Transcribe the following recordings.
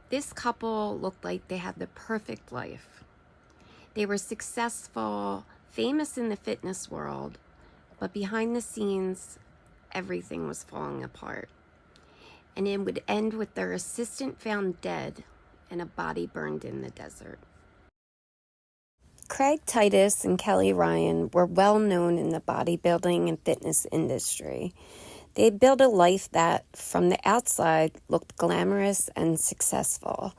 This couple looked like they had the perfect life. They were successful, famous in the fitness world, but behind the scenes, everything was falling apart. And it would end with their assistant found dead and a body burned in the desert. Craig Titus and Kelly Ryan were well known in the bodybuilding and fitness industry. They built a life that, from the outside, looked glamorous and successful.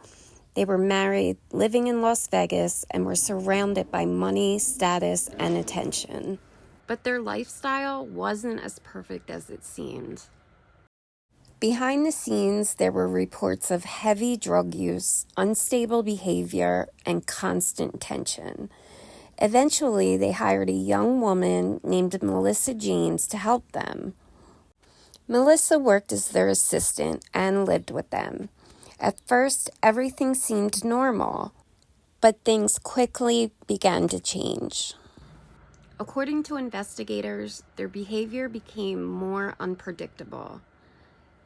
They were married, living in Las Vegas, and were surrounded by money, status, and attention. But their lifestyle wasn't as perfect as it seemed. Behind the scenes, there were reports of heavy drug use, unstable behavior, and constant tension. Eventually, they hired a young woman named Melissa James to help them. Melissa worked as their assistant and lived with them. At first, everything seemed normal, but things quickly began to change. According to investigators, their behavior became more unpredictable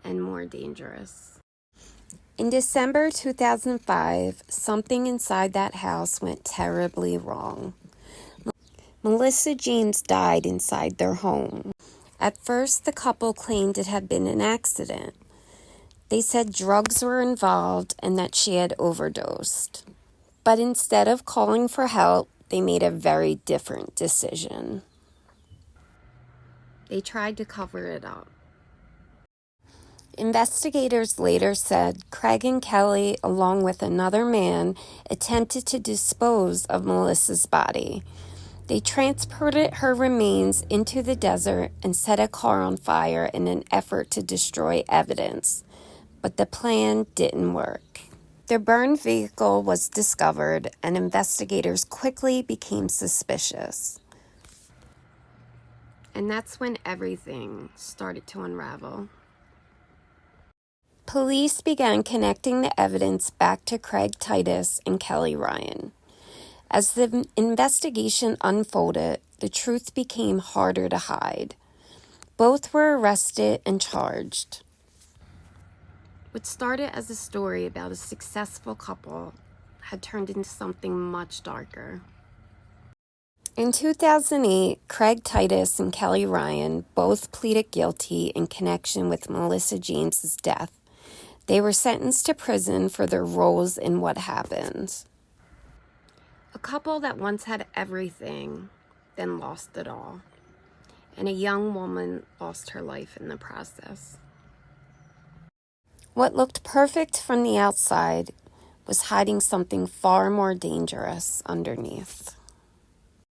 and more dangerous. In December 2005, something inside that house went terribly wrong. Melissa James died inside their home. At first, the couple claimed it had been an accident. They said drugs were involved and that she had overdosed. But instead of calling for help, they made a very different decision. They tried to cover it up. Investigators later said Craig and Kelly, along with another man, attempted to dispose of Melissa's body. They transported her remains into the desert and set a car on fire in an effort to destroy evidence. But the plan didn't work. Their burned vehicle was discovered, and investigators quickly became suspicious. And that's when everything started to unravel. Police began connecting the evidence back to Craig Titus and Kelly Ryan. As the investigation unfolded, the truth became harder to hide. Both were arrested and charged. What started as a story about a successful couple had turned into something much darker. In 2008, Craig Titus and Kelly Ryan both pleaded guilty in connection with Melissa James's death. They were sentenced to prison for their roles in what happened. A couple that once had everything, then lost it all. And a young woman lost her life in the process. What looked perfect from the outside was hiding something far more dangerous underneath.